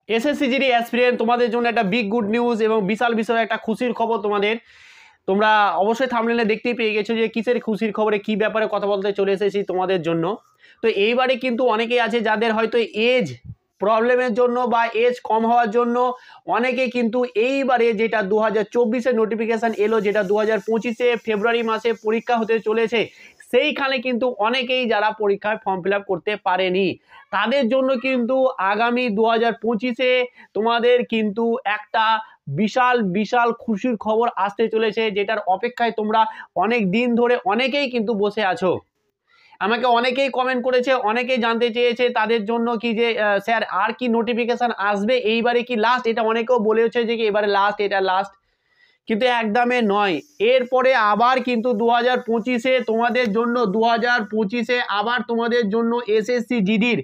SSC GD aspirant তোমাদের জন্য একটা বিগ গুড নিউজ এবং বিশাল বিশাল একটা খুশির খবর তোমাদের। তোমরা অবশ্যই থাম্বনেলে দেখতেই পেয়ে গেছো যে কিসের খুশির খবরে কি ব্যাপারে কথা বলতে চলে এসেছি তোমাদের জন্য। তো এইবারে কিন্তু অনেকেই আছে যাদের হয়তো এজ প্রবলেমের জন্য বা এজ কম হওয়ার জন্য অনেকে কিন্তু এইবারে যেটা 2024-এর নোটিফিকেশান এলো, যেটা 2025-এ ফেব্রুয়ারি মাসে পরীক্ষা হতে চলেছে, সেইখানে কিন্তু অনেকেই যারা পরীক্ষায় ফর্ম ফিল আপ করতে পারেনি তাদের জন্য কিন্তু আগামী 2025-এ তোমাদের কিন্তু একটা বিশাল বিশাল খুশির খবর আসতে চলেছে, যেটার অপেক্ষায় তোমরা অনেক দিন ধরে অনেকেই কিন্তু বসে আছো। আমাকে অনেকেই কমেন্ট করেছে, অনেকেই জানতে চেয়েছে তাদের জন্য কি যে স্যার আর কি নোটিফিকেশান আসবে, এইবারে কি লাস্ট, এটা অনেকেও বলেছে যে কি এবারে লাস্ট, এটা লাস্ট, কিন্তু একদমই নয়। এরপরে আবার কিন্তু 2025-এ তোমাদের জন্য 2025-এ আবার তোমাদের জন্য এসএসসি জিডির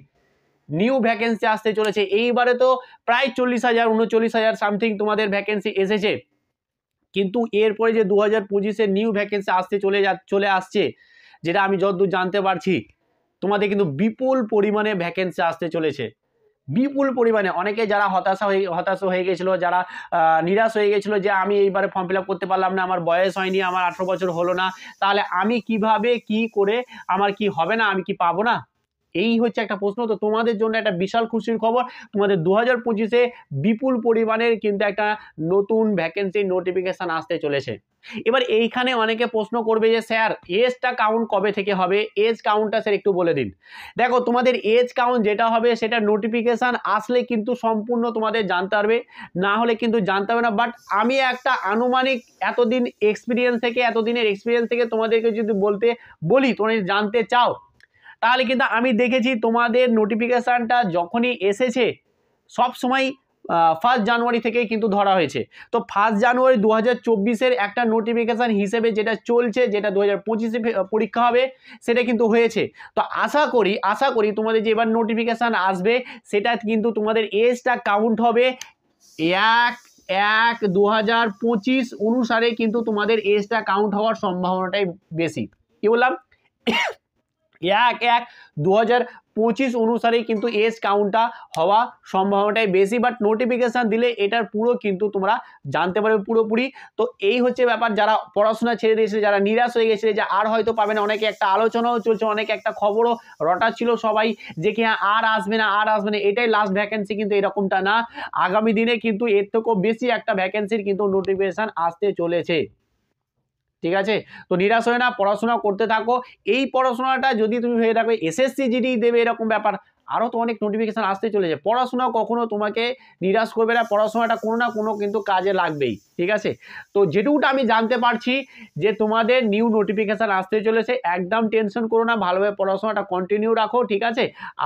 নিউ ভ্যাকেন্সি আসতে চলেছে। এইবারে তো প্রায় 40,000 39,000 সামথিং তোমাদের ভ্যাকেন্সি এসেছে, কিন্তু এরপরে যে 2025-এর নিউ ভ্যাকেন্সি আসতে চলে আসছে, যেটা আমি যতদূর জানতে পারছি তোমাদের কিন্তু বিপুল পরিমাণে ভ্যাকেন্সি আসতে চলেছে, বিপুল পরিমাণে। অনেকে যারা হতাশ হয়ে গেছিলো, যারা নিরাশ হয়ে গেছিলো যে আমি এইবারে ফর্ম ফিল আপ করতে পারলাম না, আমার বয়স হয়নি, আমার 18 বছর হলো না, তাহলে আমি কিভাবে কি করে, আমার কি হবে না, আমি কি পাবো না, এই হচ্ছে একটা প্রশ্ন। তো তোমাদের জন্য একটা বিশাল খুশির খবর, তোমাদের 2025-এ বিপুল পরিমাণের কিন্তু একটা নতুন ভ্যাকেন্সি নোটিফিকেশান আসতে চলেছে। এবার এইখানে অনেকে প্রশ্ন করবে যে স্যার এজটা কাউন্ট কবে থেকে হবে, এজ কাউন্টটা স্যার একটু বলে দিন। দেখো তোমাদের এজ কাউন্ট যেটা হবে সেটা নোটিফিকেশান আসলে কিন্তু সম্পূর্ণ তোমাদের জানতে পারবে, না হলে কিন্তু জানতে হবে না। বাট আমি একটা আনুমানিক এতদিনের এক্সপিরিয়েন্স থেকে তোমাদেরকে যদি বলি, তোমরা জানতে চাও, তাহলে কিন্তু আমি দেখেছি তোমাদের নোটিফিকেশানটা যখনই এসেছে সব সময় 1 জানুয়ারি থেকেই কিন্তু ধরা হয়েছে। তো 1 জানুয়ারি 2024-এর একটা নোটিফিকেশান হিসেবে যেটা চলছে, যেটা 2025-এ পরীক্ষা হবে, সেটা কিন্তু হয়েছে। তো আশা করি তোমাদের যে এবার নোটিফিকেশান আসবে সেটা কিন্তু তোমাদের এজটা কাউন্ট হবে 1/1/2025 অনুসারে, কিন্তু তোমাদের এজটা কাউন্ট হওয়ার সম্ভাবনাটাই বেশি। কি বললাম? 1/1/2025 অনুসারেই কিন্তু এজ কাউন্টটা হওয়া সম্ভাবনাটাই বেশি। বাট নোটিফিকেশান দিলে এটার পুরো কিন্তু তোমরা জানতে পারবে পুরোপুরি। তো এই হচ্ছে ব্যাপার। যারা পড়াশোনা ছেড়ে দিয়েছে, যারা নিরাশ হয়ে গেছে যে আর হয়তো পাবে না, অনেকে একটা আলোচনাও চলছে, অনেকে একটা খবরও রটাচ্ছিল সবাই যে কি আর আসবে না, এটাই লাস্ট ভ্যাকেন্সি, কিন্তু এরকমটা না। আগামী দিনে কিন্তু এর থেকেও বেশি একটা ভ্যাকেন্সির কিন্তু নোটিফিকেশান আসতে চলেছে। ঠিক আছে? তো নিরাশ হয়ে না, পড়াশোনা করতে থাকো। এই পড়াশোনাটা যদি তুমি ভেবে থাকো এসএসসি জিডি দেবে এরকম ব্যাপার, আরও তো অনেক নোটিফিকেশান আসতে চলেছে। পড়াশোনা কখনো তোমাকে নিরাশ করবে না, পড়াশোনাটা কোনো না কোনো কিন্তু কাজে লাগবেই। ঠিক আছে? তো যেটুকুটা আমি জানতে পারছি যে তোমাদের নিউ নোটিফিকেশান আসতে চলেছে, একদম টেনশন করো না, ভালোভাবে পড়াশোনাটা কন্টিনিউ রাখো। ঠিক আছে?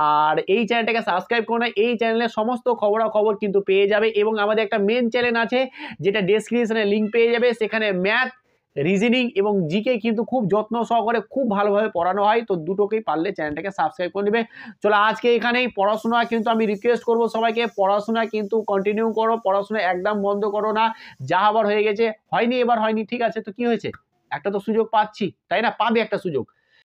আর এই চ্যানেলটাকে সাবস্ক্রাইব করো না, এই চ্যানেলে সমস্ত খবরাখবর কিন্তু পেয়ে যাবে। এবং আমাদের একটা মেন চ্যানেল আছে যেটা ডেসক্রিপশনে লিঙ্ক পেয়ে যাবে, সেখানে ম্যাথ, রিজনিং এবং জিকে কিন্তু খুব যত্ন সহকারে খুব ভালোভাবে পড়ানো হয়। তো দুটোকেই পারলে চ্যানেলটাকে সাবস্ক্রাইব করে নেবে। চলো আজকে এখানেই। পড়াশোনা কিন্তু আমি রিকোয়েস্ট করব সবাইকে, পড়াশোনা কিন্তু কন্টিনিউ করো, পড়াশোনা একদম বন্ধ করো না। যা হবার হয়ে গেছে, হয়নি এবার হয়নি, ঠিক আছে, তো কি হয়েছে, একটা তো সুযোগ পাচ্ছি, তাই না? পাবে একটা সুযোগ।